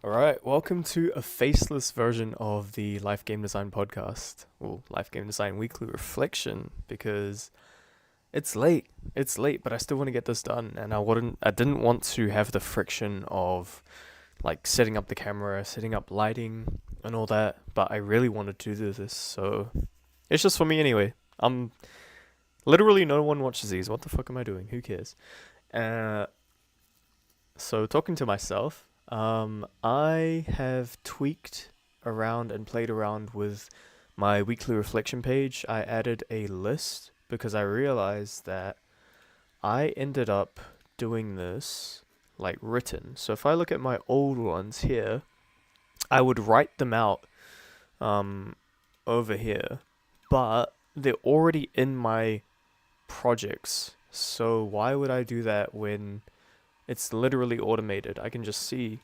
Alright, welcome to a faceless version of the Life Game Design podcast, or Life Game Design Weekly Reflection, because it's late. It's late, but I still want to get this done, and I didn't want to have the friction of like setting up the camera, setting up lighting, and all that, but I really wanted to do this, so it's just for me anyway. Literally no one watches these. What the fuck am I doing? Who cares? Uh, so talking to myself, I have tweaked around and played around with my weekly reflection page. I added a list because I realized that I ended up doing this like written. So if I look at my old ones here, I would write them out um, over here, but they're already in my projects. So why would I do that when it's literally automated? I can just see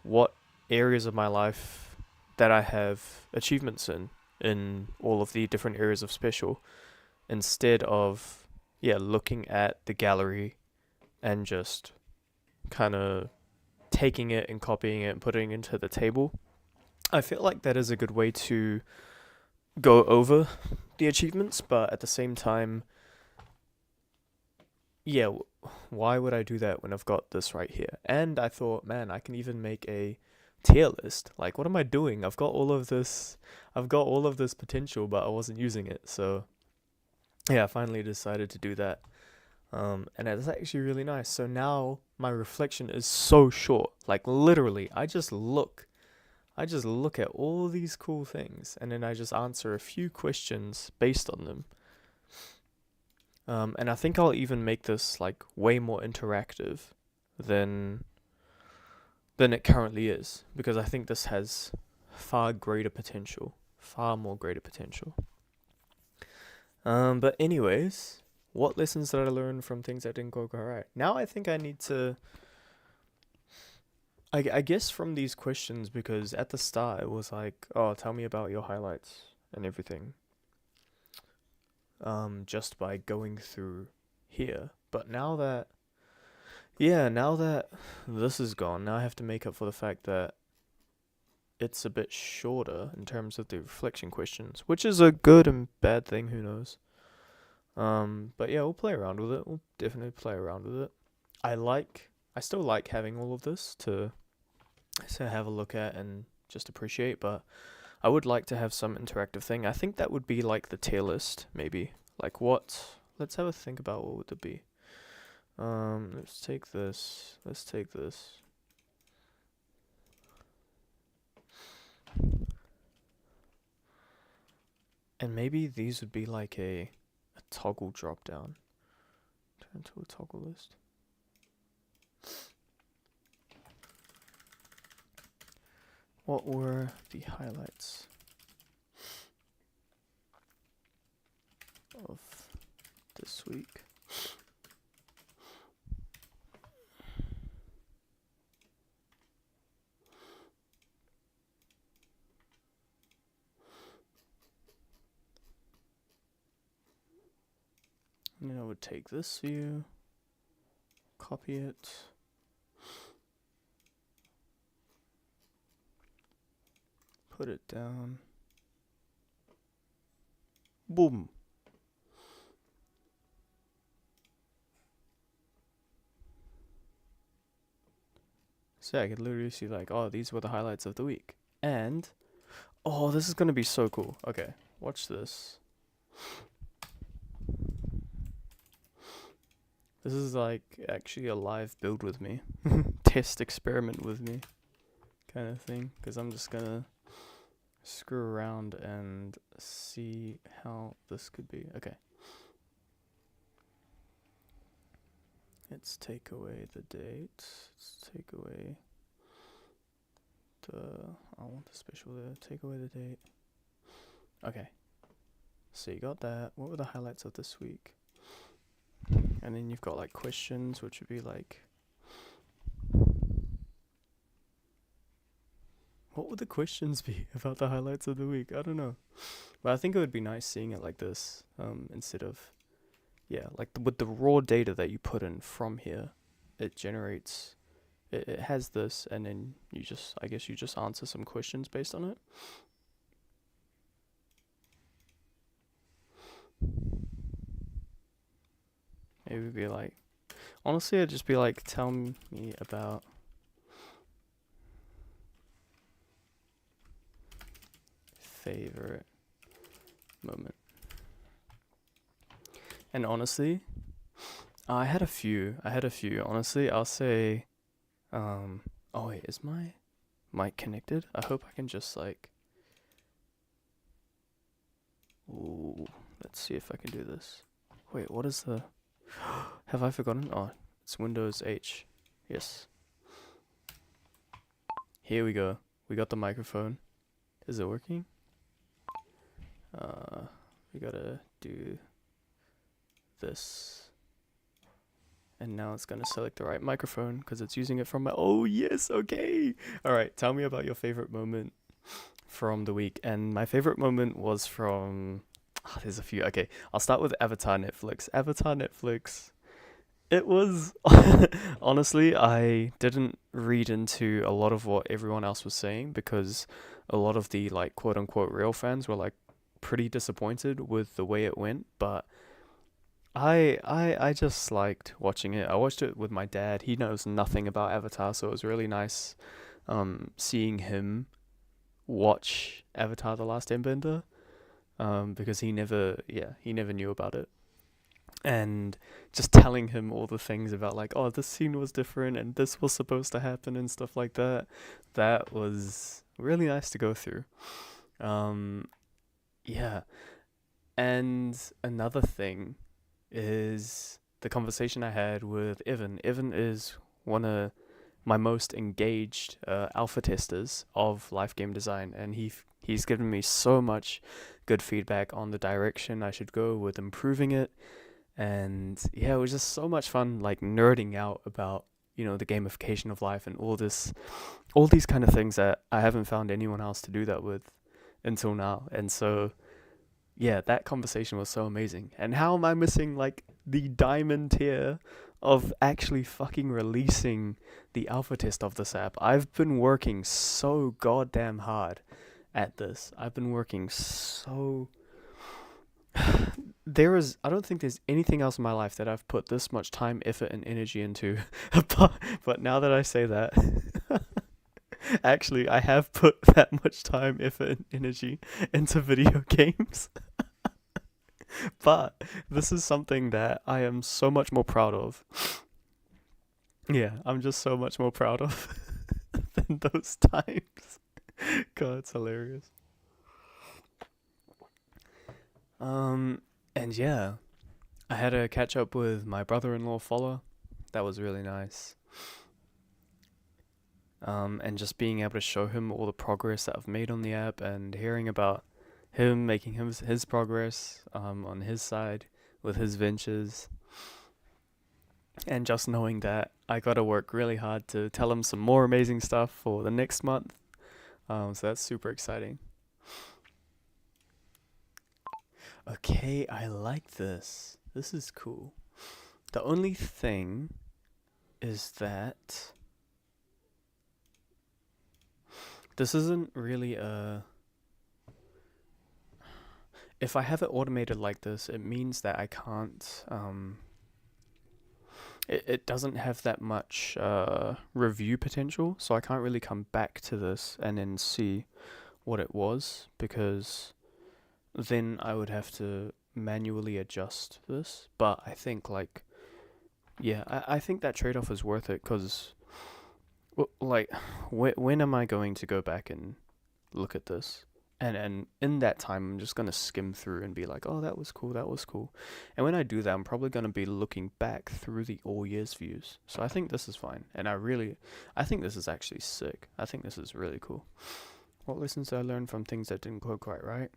what areas of my life that I have achievements in all of the different areas of special, instead of looking at the gallery and just kind of taking it and copying it and putting it into the table. I feel like that is a good way to go over the achievements, but at the same time, why would I do that when I've got this right here? And I thought, man, I can even make a tier list. Like, what am I doing? I've got all of this potential, but I wasn't using it. So yeah, I finally decided to do that. And it's actually really nice. So now my reflection is so short. Like, literally, I just look at all these cool things, and then I just answer a few questions based on them. And I think I'll even make this like way more interactive than it currently is, because I think this has far more greater potential. But anyways, what lessons did I learn from things that didn't go right? Now I think I need to, I guess from these questions, because at the start it was like, oh, tell me about your highlights and everything. Just by going through here. But now that this is gone, now I have to make up for the fact that it's a bit shorter in terms of the reflection questions, which is a good and bad thing, who knows. But yeah, we'll play around with it. We'll definitely play around with it. I still like having all of this to have a look at and just appreciate, but I would like to have some interactive thing. I think that would be like the tier list, maybe. Like what? Let's have a think about what would it be. Let's take this. And maybe these would be like a toggle drop down. Turn to a toggle list. What were the highlights of this week? And then I would take this view, copy it, put it down, boom. So I could literally see like, oh, these were the highlights of the week. And, oh, this is going to be so cool. Okay, watch this. This is like actually a live build with me. Test experiment with me kind of thing. Because I'm just going to screw around and see how this could be. Okay. Let's take away the date. Let's take away I want the special there. Take away the date. Okay. So you got that. What were the highlights of this week? And then you've got like questions, which would be like, what would the questions be about the highlights of the week? I don't know. But I think it would be nice seeing it like this, instead of, with the raw data that you put in from here, it generates it has this, and then I guess you just answer some questions based on it. Maybe be like, honestly, it'd just be like, tell me about favorite moment. And honestly, I had a few. Honestly, I'll say, oh wait, is my mic connected? I hope I can just like, ooh, let's see if I can do this. Wait, what is the, have I forgotten? Oh, it's Windows H. Yes. Here we go. We got the microphone. Is it working? We gotta do this. And now it's gonna select the right microphone because it's using it from my, oh yes, okay. All right, tell me about your favorite moment from the week. And my favorite moment was from, there's a few. Okay, I'll start with Avatar Netflix. It was, honestly, I didn't read into a lot of what everyone else was saying because a lot of the like quote unquote real fans were like pretty disappointed with the way it went, but I just liked watching it. I watched it with my dad. He knows nothing about Avatar, so it was really nice seeing him watch Avatar The Last Airbender because he never knew about it. And just telling him all the things about like, oh, this scene was different and this was supposed to happen and stuff like that. That was really nice to go through. Yeah. And another thing is the conversation I had with Evan. Evan is one of my most engaged alpha testers of life game design, and he's given me so much good feedback on the direction I should go with improving it. And yeah, it was just so much fun, like nerding out about, you know, the gamification of life and all these kind of things that I haven't found anyone else to do that with until now. And so yeah, that conversation was so amazing. And how am I missing like the diamond tier of actually fucking releasing the alpha test of this app? I've been working so goddamn hard at this. I've been working so I don't think there's anything else in my life that I've put this much time, effort, and energy into. But now that I say that, actually, I have put that much time, effort, and energy into video games. But this is something that I am so much more proud of. Yeah, I'm just so much more proud of than those times. God, it's hilarious. And yeah, I had a catch up with my brother-in-law, Follow. That was really nice. And just being able to show him all the progress that I've made on the app and hearing about him making his progress on his side with his ventures. And just knowing that I gotta work really hard to tell him some more amazing stuff for the next month. So that's super exciting. Okay, I like this. This is cool. The only thing is that this isn't really if I have it automated like this, it means that I can't, it doesn't have that much review potential, so I can't really come back to this and then see what it was, because then I would have to manually adjust this. But I think like, yeah, I think that trade-off is worth it, because like, when am I going to go back and look at this? And in that time, I'm just going to skim through and be like, oh, that was cool, that was cool. And when I do that, I'm probably going to be looking back through the all years views. So I think this is fine. And I think this is actually sick. I think this is really cool. What lessons did I learn from things that didn't go quite right?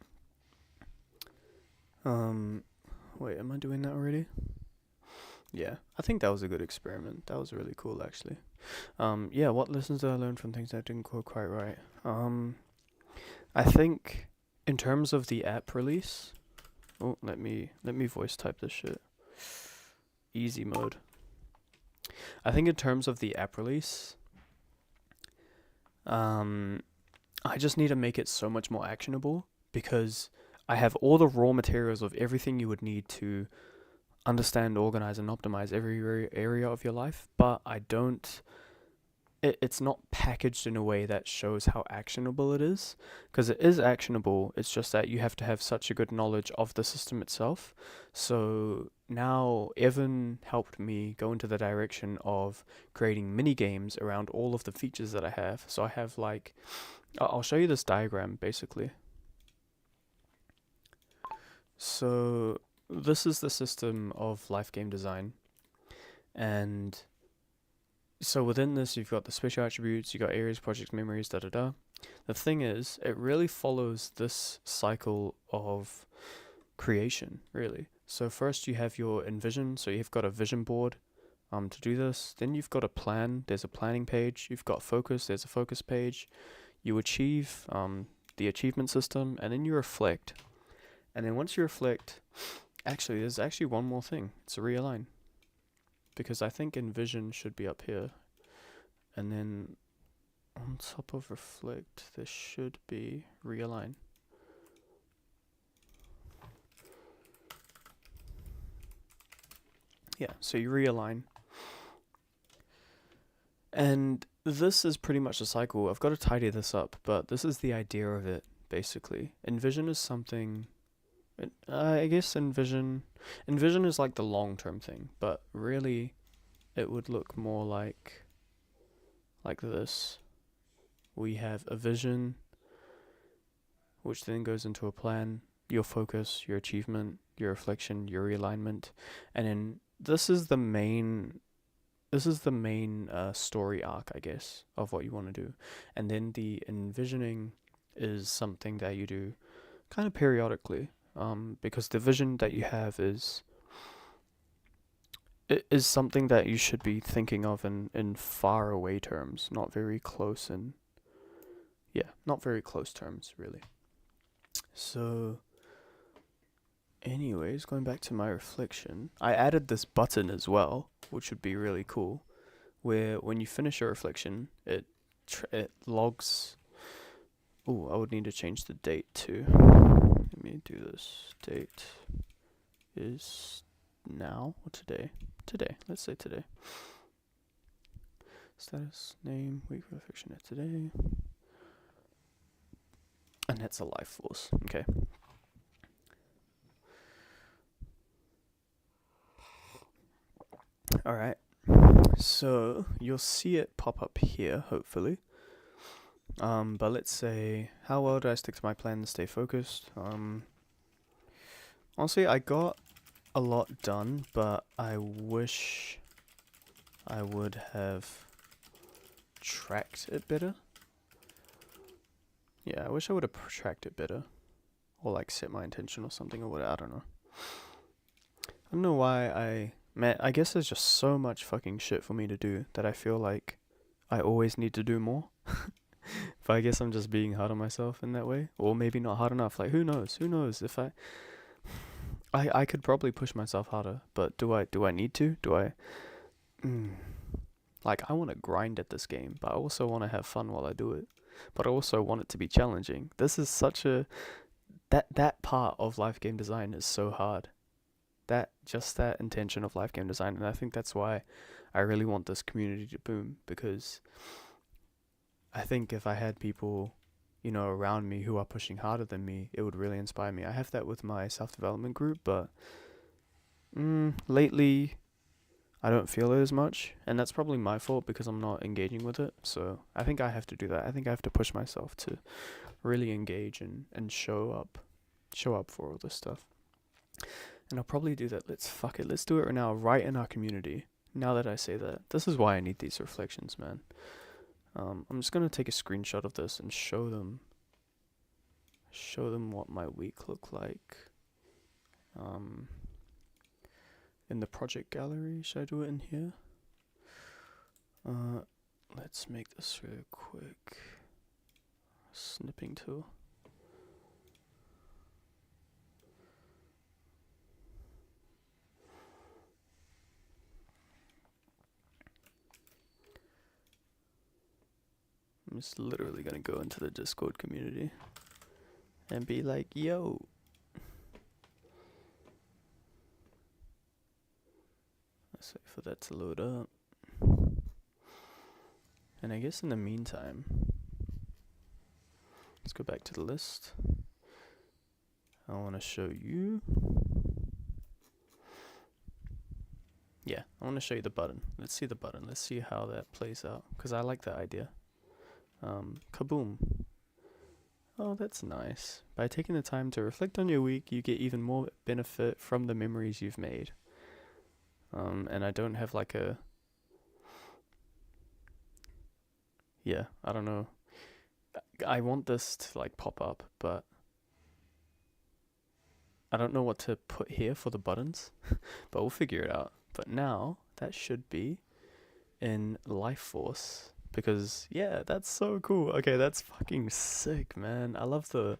Wait, am I doing that already? Yeah, I think that was a good experiment. That was really cool, actually. Yeah, what lessons did I learn from things that didn't go quite right? I think in terms of the app release, oh, let me voice type this shit. Easy mode. I think in terms of the app release, I just need to make it so much more actionable because I have all the raw materials of everything you would need to understand, organize, and optimize every area of your life, but I don't. It's not packaged in a way that shows how actionable it is, because it is actionable. It's just that you have to have such a good knowledge of the system itself. So now Evan helped me go into the direction of creating mini games around all of the features that I have. So I have like, I'll show you this diagram basically. So this is the system of life game design, and so within this you've got the special attributes, you got areas, projects, memories, da da da. The thing is, it really follows this cycle of creation, really. So first you have your envision, so you've got a vision board to do this. Then you've got a plan, there's a planning page. You've got focus, there's a focus page. You achieve the achievement system, and then you reflect. And then once you reflect, actually there's actually one more thing, it's a realign. Because I think envision should be up here. And then on top of reflect, there should be realign. Yeah, so you realign. And this is pretty much the cycle. I've got to tidy this up, but this is the idea of it, basically. Envision is something... I guess envision is like the long-term thing, but really it would look more like this. We have a vision, which then goes into a plan, your focus, your achievement, your reflection, your realignment, and then this is the main story arc, I guess, of what you want to do. And then the envisioning is something that you do kind of periodically, because the vision that you have is something that you should be thinking of in far away terms, not very close not very close terms, really. So anyways, going back to my reflection, I added this button as well, which would be really cool, where when you finish your reflection, it logs. Oh, I would need to change the date too. Let me do this. Date is now or today? Today. Let's say today. Status, name, week reflection at today. And that's a LifeForce. Okay. Alright. So you'll see it pop up here, hopefully. But let's say, how well did I stick to my plan to stay focused? Honestly, I got a lot done, but I wish I would have tracked it better. Yeah, I wish I would have tracked it better. Or like set my intention or something or whatever, I don't know. I don't know why I guess there's just so much fucking shit for me to do that I feel like I always need to do more. But I guess I'm just being hard on myself in that way. Or maybe not hard enough. Like, who knows? Who knows if I could probably push myself harder, but do I need to? Do I... Like, I want to grind at this game, but I also want to have fun while I do it. But I also want it to be challenging. This is such a... That part of life game design is so hard. That intention of life game design, and I think that's why I really want this community to boom, because I think if I had people, around me who are pushing harder than me, it would really inspire me. I have that with my self-development group, but lately I don't feel it as much, and that's probably my fault because I'm not engaging with it. So I think I have to do that. I think I have to push myself to really engage and show up for all this stuff. And I'll probably do that. Let's do it right now, right in our community. Now that I say that, this is why I need these reflections, man. I'm just gonna take a screenshot of this and show them what my week looked like. In the project gallery, should I do it in here? Let's make this real quick. Snipping tool. I'm just literally gonna go into the Discord community and be like, yo. Let's wait for that to load up. And I guess in the meantime, let's go back to the list. I want to show you. Yeah, I want to show you the button. Let's see the button. Let's see how that plays out. Because I like that idea. Kaboom. Oh, that's nice. By taking the time to reflect on your week, you get even more benefit from the memories you've made. And I don't have like a... Yeah, I don't know. I want this to like pop up, but I don't know what to put here for the buttons, but we'll figure it out. But now that should be in LifeForce because yeah, that's so cool. Okay, that's fucking sick, man. I love the...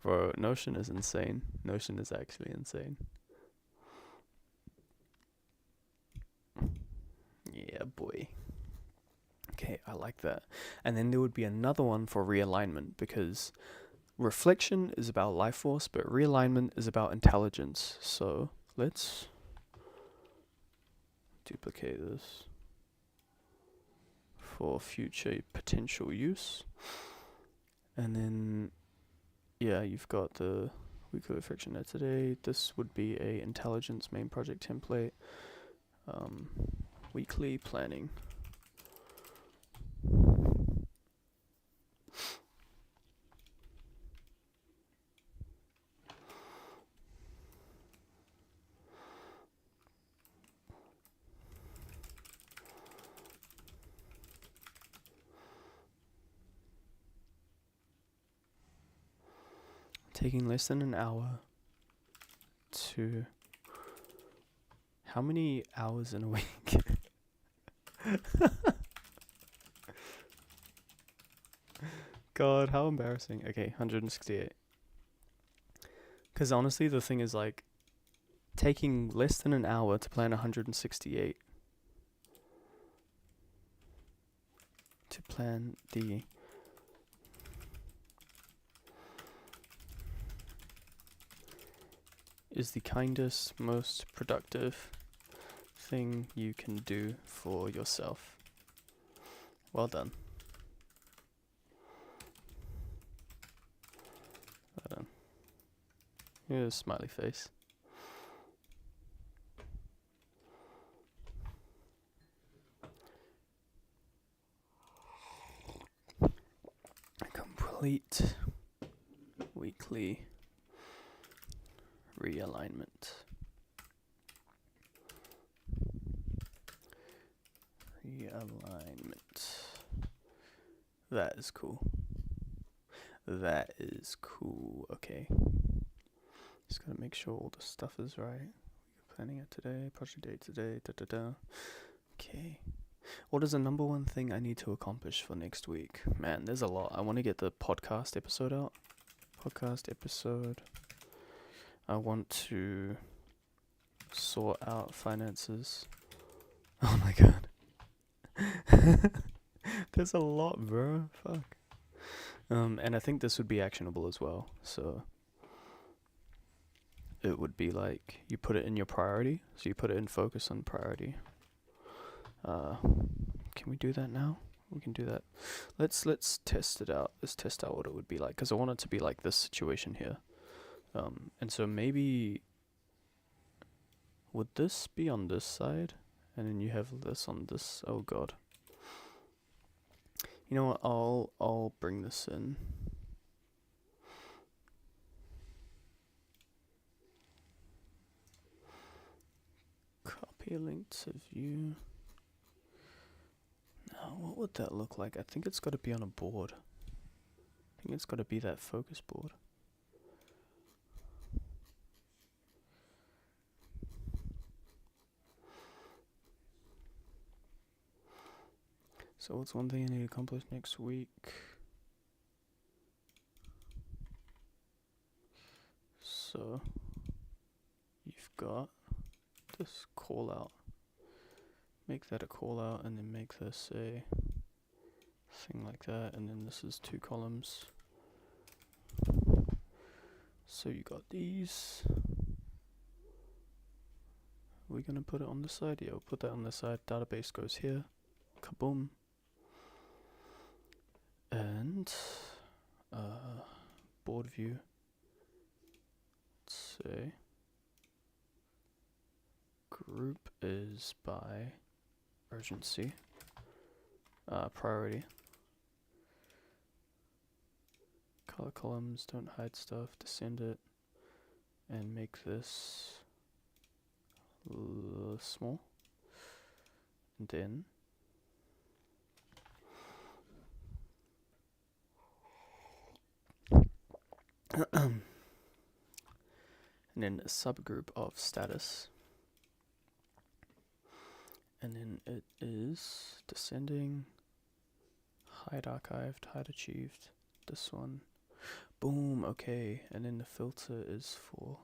Bro, Notion is insane. Notion is actually insane. Yeah, boy. Okay, I like that. And then there would be another one for realignment because reflection is about LifeForce, but realignment is about intelligence. So let's duplicate this for future potential use. And then, yeah, you've got the weekly reflection there today. This would be a intelligence main project template. Weekly planning. Taking less than an hour to... How many hours in a week? God, how embarrassing. Okay, 168. Because honestly, the thing is like, taking less than an hour to plan 168. To plan the... is the kindest, most productive thing you can do for yourself. Well done. Well done. Here's a smiley face. Complete weekly realignment. Realignment. That is cool. That is cool. Okay. Just gotta make sure all the stuff is right. We're planning it today. Project date today. Da da da. Okay. What is the number one thing I need to accomplish for next week? Man, there's a lot. I want to get the podcast episode out. Podcast episode. I want to sort out finances. Oh my god. There's a lot, bro. Fuck. And I think this would be actionable as well. So it would be like you put it in your priority. So you put it in focus on priority. Can we do that now? We can do that. Let's test it out. Let's test out what it would be like. Because I want it to be like this situation here. And so maybe... would this be on this side? And then you have this on this... Oh god. You know what? I'll bring this in. Copy a link to view. Now, what would that look like? I think it's got to be on a board. I think it's got to be that focus board. So what's one thing I need to accomplish next week? So you've got this call out. Make that a call out and then make this a thing like that, and then this is 2 columns. So you got these. We're gonna put it on the side. Yeah, we'll put that on the side. Database goes here. Kaboom. And board view. Let's say group is by urgency, priority. Color columns, don't hide stuff, descend it, and make this small. And then and then a subgroup of status. And then it is descending, hide archived, hide achieved, this one. Boom, okay. And then the filter is for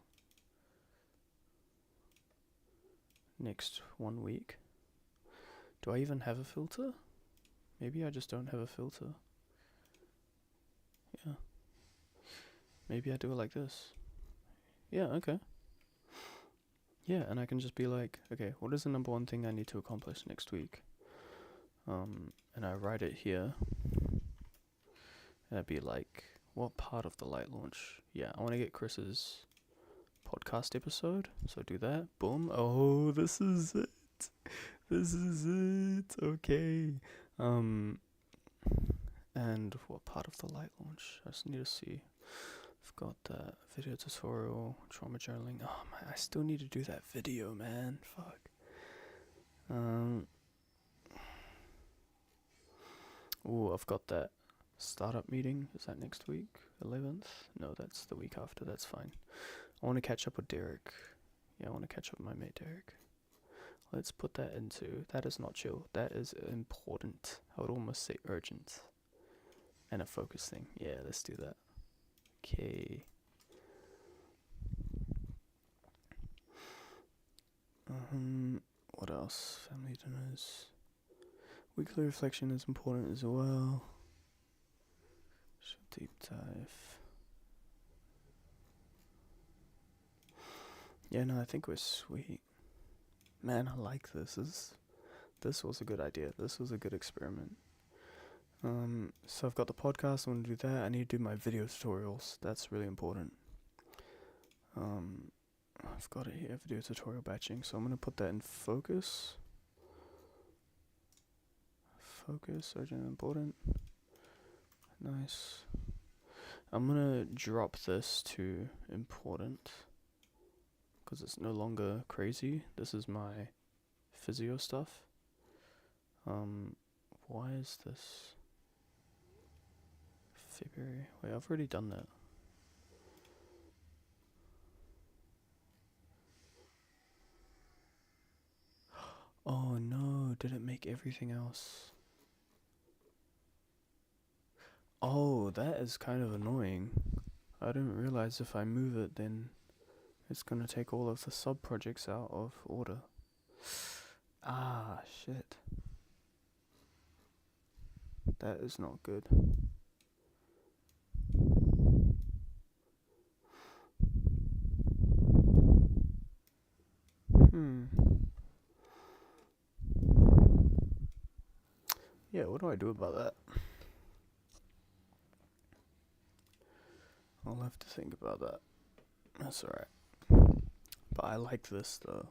next 1 week. Do I even have a filter? Maybe I just don't have a filter. Yeah. Maybe I do it like this. Yeah, okay. Yeah, and I can just be like, okay, what is the number 1 thing I need to accomplish next week? And I write it here. And I'd be like, what part of the light launch? Yeah, I want to get Chris's podcast episode, so do that. Boom. Oh, this is it. This is it. Okay. And what part of the light launch? I just need to see. I've got that video tutorial, trauma journaling. Oh man, I still need to do that video, man. Fuck. Oh, I've got that startup meeting. Is that next week? 11th? No, that's the week after. That's fine. I want to catch up with Derek. Yeah, I want to catch up with my mate Derek. Let's put that into, that is not chill. That is important. I would almost say urgent. And a focus thing. Yeah, let's do that. Okay. What else? Family dinners. Weekly reflection is important as well. Deep dive. Yeah, no, I think we're sweet. Man, I like this. This was a good idea. This was a good experiment. So I've got the podcast. I want to do that. I need to do my video tutorials. That's really important. I've got it here, video tutorial batching. So I'm going to put that in focus. Focus, urgent, important. Nice. I'm going to drop this to important, because it's no longer crazy. This is my physio stuff. Why is this February? Wait, I've already done that. Oh no, did it make everything else? Oh, that is kind of annoying. I didn't realize if I move it, then it's gonna take all of the sub-projects out of order. Ah, shit. That is not good. Yeah, what do I do about that? I'll have to think about that. That's alright. But I like this though.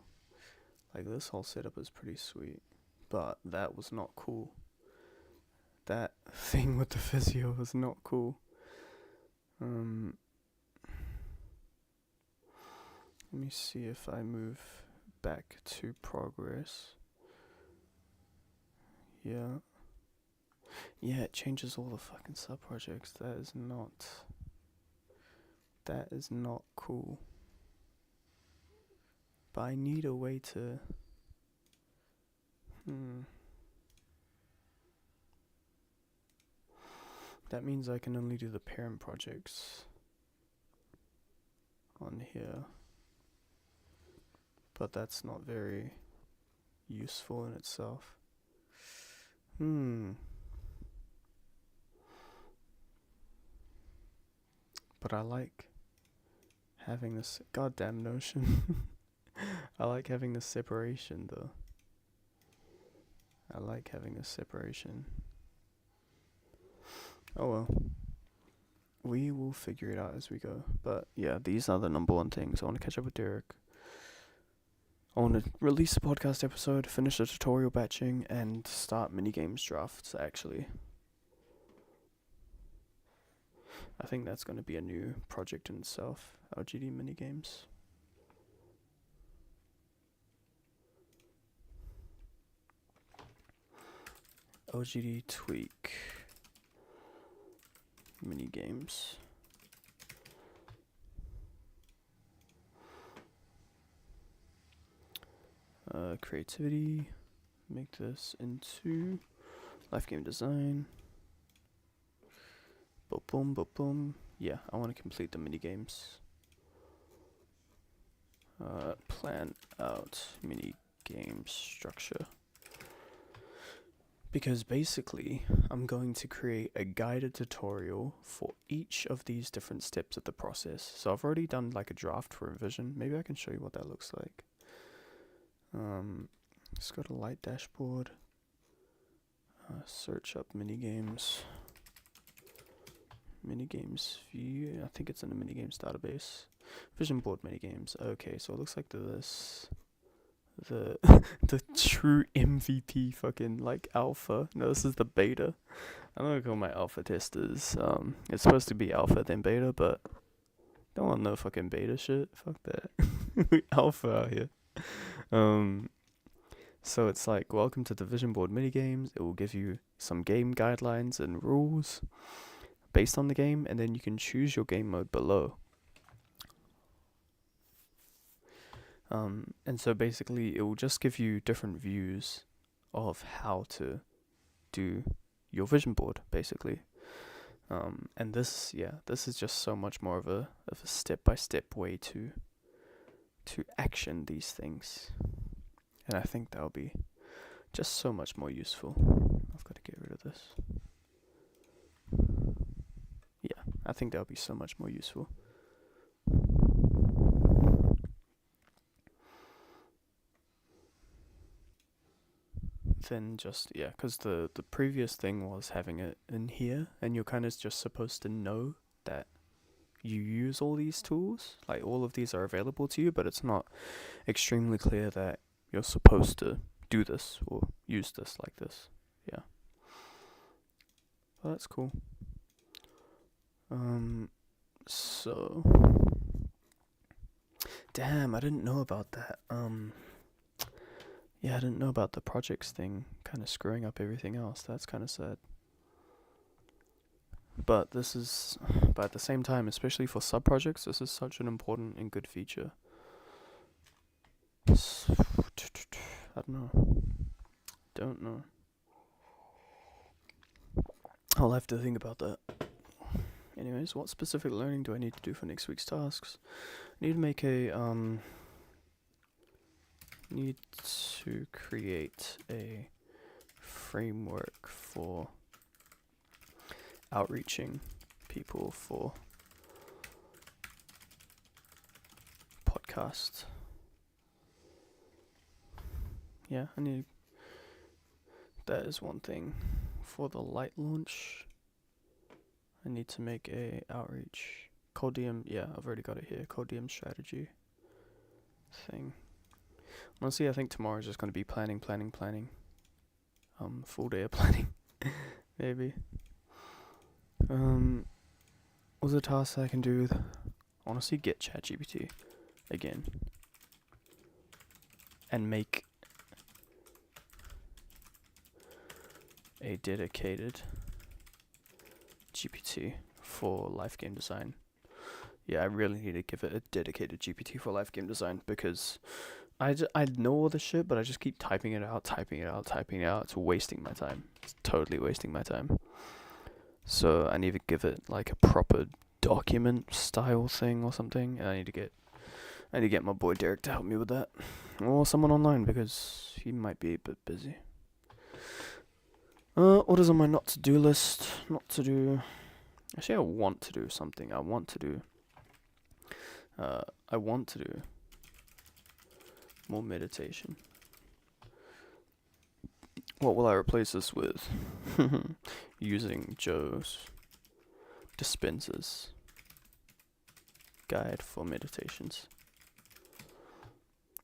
Like, this whole setup is pretty sweet. But that was not cool. That thing with the physio was not cool. Let me see if I move back to progress. Yeah. Yeah, it changes all the fucking sub-projects. That is not cool. But I need a way to... That means I can only do the parent projects on here. But that's not very useful in itself. But I like having this goddamn Notion. I like having this separation though. I like having this separation. Oh well. We will figure it out as we go. But yeah, these are the number one things. I want to catch up with Derek. I want to release a podcast episode, finish the tutorial batching, and start minigames drafts, actually. I think that's going to be a new project in itself, LGD minigames. LGD tweak minigames. Creativity, make this into life game design. Boom, boom, boom, boom. Yeah, I want to complete the minigames. Plan out minigame structure. Because basically, I'm going to create a guided tutorial for each of these different steps of the process. So I've already done like a draft for revision. Maybe I can show you what that looks like. It's got a light dashboard. Search up minigames. Minigames view. I think it's in the minigames database. Vision board minigames. Okay, so it looks like this. The true MVP fucking like alpha. No, this is the beta. I'm gonna call my alpha testers. It's supposed to be alpha then beta, but don't want no fucking beta shit. Fuck that. We alpha out here. So it's like, welcome to the vision board minigames. It will give you some game guidelines and rules based on the game, and then you can choose your game mode below. And so basically it will just give you different views of how to do your vision board, basically. And this is just so much more of a step-by-step way to action these things. And I think that'll be just so much more useful. I've got to get rid of this. Yeah, I think that'll be so much more useful. Then just, yeah, because the previous thing was having it in here, and you're kind of just supposed to know that you use all these tools, like all of these are available to you, but it's not extremely clear that you're supposed to do this or use this like this. Yeah. Well, that's cool. So damn, I didn't know about that. Yeah, I didn't know about the projects thing kind of screwing up everything else. That's kind of sad. But at the same time, especially for sub-projects, this is such an important and good feature. I don't know. I'll have to think about that. Anyways, what specific learning do I need to do for next week's tasks? I need to make need to create a framework for outreaching people for podcasts. Yeah, that is one thing. For the light launch, I need to make a outreach cold DM. Yeah, I've already got it here. Cold DM strategy thing. Honestly, I think tomorrow is just going to be planning. Full day of planning, maybe. What's a task I can do? Honestly, get ChatGPT again and make a dedicated GPT for life game design. Yeah, I really need to give it a dedicated GPT for life game design, because I know all this shit, but I just keep typing it out. It's wasting my time. It's totally wasting my time. So I need to give it like a proper document style thing or something. And I need to get my boy Derek to help me with that, or someone online, because he might be a bit busy. What is on my not to do list? Not to do Actually, I want to do something. I want to do more meditation. What will I replace this with? Using Joe's Dispenser's guide for meditations.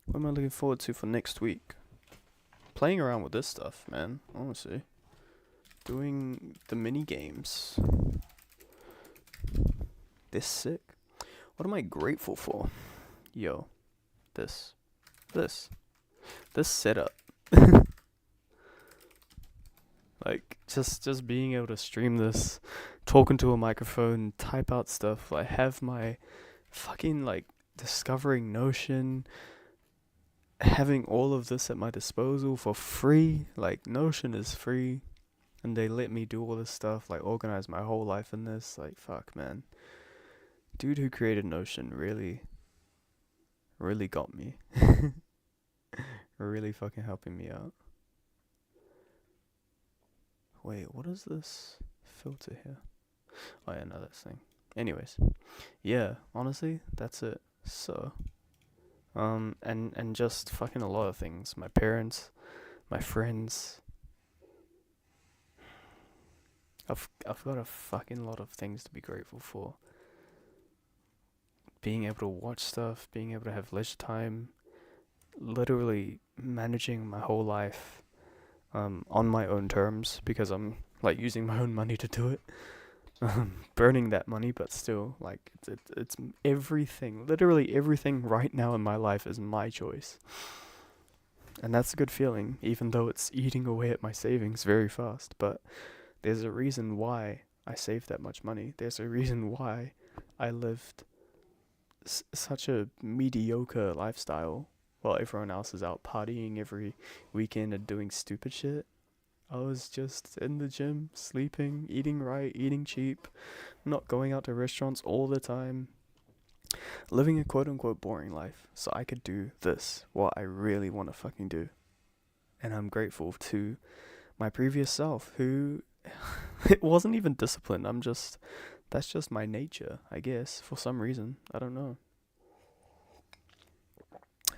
What am I looking forward to for next week? Playing around with this stuff, man, honestly. Doing the mini games. They're sick. What am I grateful for? Yo, this setup. Like, just being able to stream this, talking to a microphone, type out stuff, like, have my fucking, like, discovering Notion, having all of this at my disposal for free. Like, Notion is free, and they let me do all this stuff, like, organize my whole life in this. Like, fuck, man. Dude who created Notion really got me. Really fucking helping me out. Wait, what is this filter here? Oh yeah, no, that's thing. Anyways, yeah, honestly, that's it. So, and just fucking a lot of things. My parents, my friends. I've got a fucking lot of things to be grateful for. Being able to watch stuff, being able to have leisure time, literally managing my whole life on my own terms, because I'm like using my own money to do it. Burning that money, but still, like, it's everything, literally everything right now in my life is my choice. And that's a good feeling, even though it's eating away at my savings very fast. But there's a reason why I saved that much money. There's a reason why I lived such a mediocre lifestyle while everyone else is out partying every weekend and doing stupid shit. I was just in the gym, sleeping, eating right, eating cheap, not going out to restaurants all the time, living a quote-unquote boring life, so I could do this, what I really want to fucking do. And I'm grateful to my previous self, who it wasn't even disciplined. That's just my nature, I guess, for some reason. I don't know.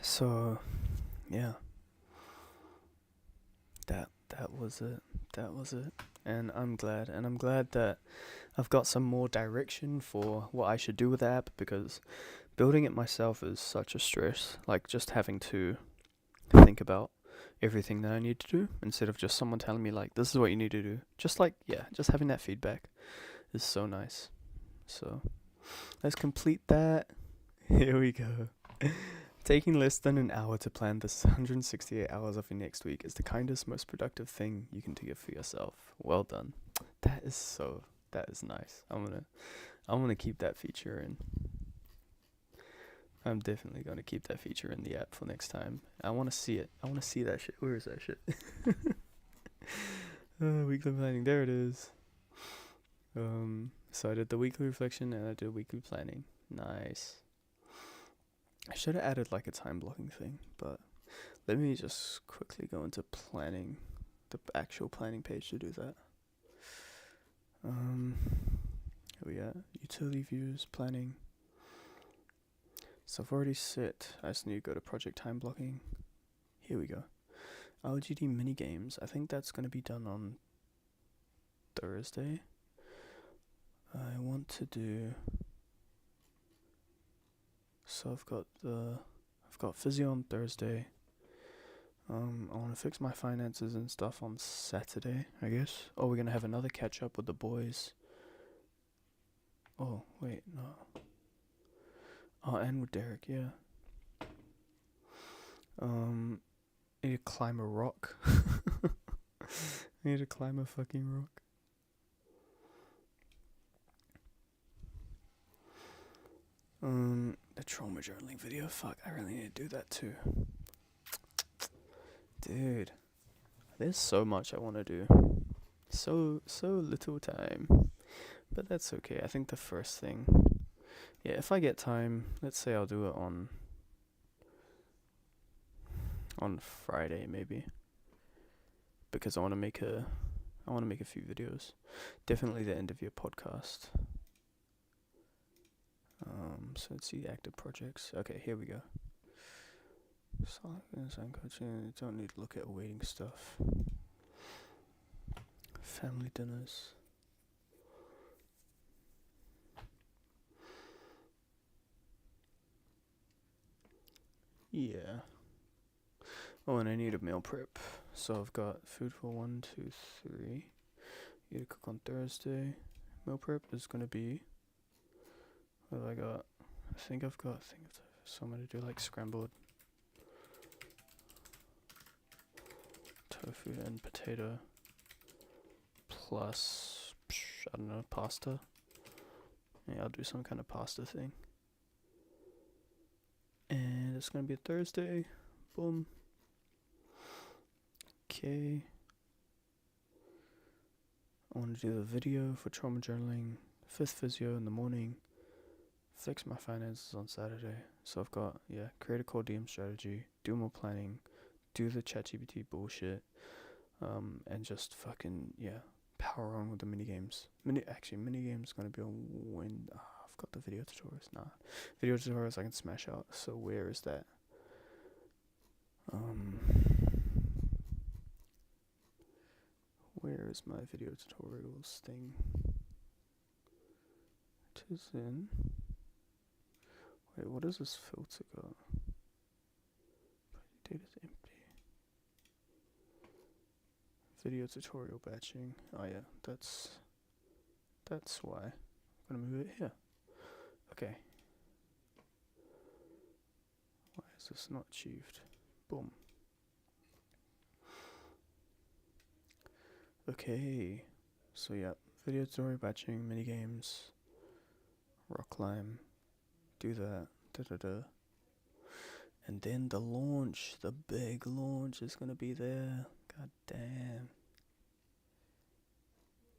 So, yeah. That was it. And I'm glad that I've got some more direction for what I should do with the app, because building it myself is such a stress. Like, just having to think about everything that I need to do, instead of just someone telling me, like, this is what you need to do. Just having that feedback is so nice. So, let's complete that. Here we go. Taking less than an hour to plan this 168 hours of your next week is the kindest, most productive thing you can do for yourself. Well done. That is nice. I'm gonna keep that feature in. I'm definitely gonna keep that feature in the app for next time. I wanna see it. I wanna see that shit. Where is that shit? Weekly planning. There it is. So I did the weekly reflection and I did weekly planning. Nice. I should have added like a time blocking thing, but let me just quickly go into planning, the actual planning page to do that. Here we are, utility views, planning. So I've already set, I just need to go to project time blocking. Here we go. LGD mini games, I think that's going to be done on Thursday. I want to do, so I've got physio on Thursday. I want to fix my finances and stuff on Saturday, I guess. Oh, we're gonna have another catch up with the boys. Oh, wait, no. Oh, and with Derek, yeah. I need to climb a rock. I need to climb a fucking rock. The trauma journaling video. Fuck, I really need to do that too. Dude, there's so much I want to do. So little time. But that's okay. I think the first thing, yeah, if I get time, let's say I'll do it on Friday maybe. Because I want to make a I want to make a few videos. Definitely the end of your podcast. So let's see active projects. Okay, here we go. Solid design coaching. Don't need to look at awaiting stuff. Family dinners. Yeah. Oh, and I need a meal prep. So I've got food for 1, 2, 3. You to cook on Thursday. Meal prep is gonna be. What have I got? I think I've got. So I'm gonna do like scrambled tofu and potato plus I don't know, pasta. Yeah, I'll do some kind of pasta thing. And it's gonna be a Thursday. Boom. Okay. I want to do the video for trauma journaling, 5th physio in the morning, fix my finances on Saturday. So I've got, create a core DM strategy, do more planning, do the ChatGPT bullshit, and just fucking, power on with the minigames. Minigames gonna be on when, I've got the video tutorials. Video tutorials I can smash out. So where is that? Where is my video tutorials thing? It is in. Wait, what is this filter got? Data's empty. Video tutorial batching. Oh yeah, that's why. I'm gonna move it here. Okay. Why is this not achieved? Boom. Okay. So video tutorial batching, minigames, rock climb, do that, and then the launch, the big launch is gonna be there. God damn.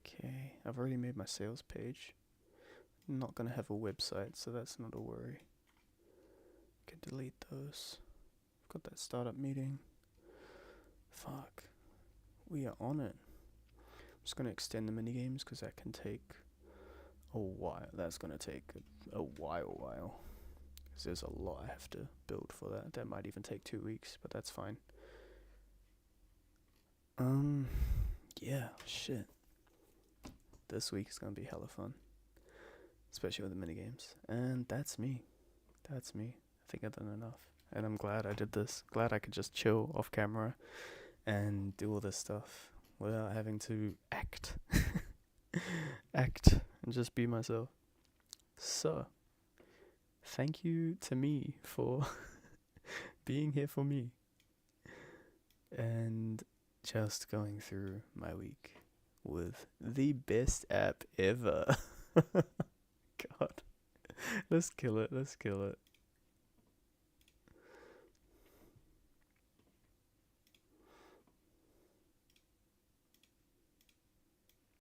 Okay, I've already made my sales page. I'm not gonna have a website, so that's not a worry. Can delete those. Got that startup meeting. Fuck. We are on it. I'm just gonna extend the minigames because that can take a while. That's gonna take a while. Because there's a lot I have to build for that. That might even take 2 weeks, but that's fine. Yeah, shit. This week is gonna be hella fun. Especially with the minigames. And that's me. I think I've done enough. And I'm glad I did this. Glad I could just chill off camera and do all this stuff without having to act. Act and just be myself. So, thank you to me for being here for me. And just going through my week with the best app ever. God. Let's kill it.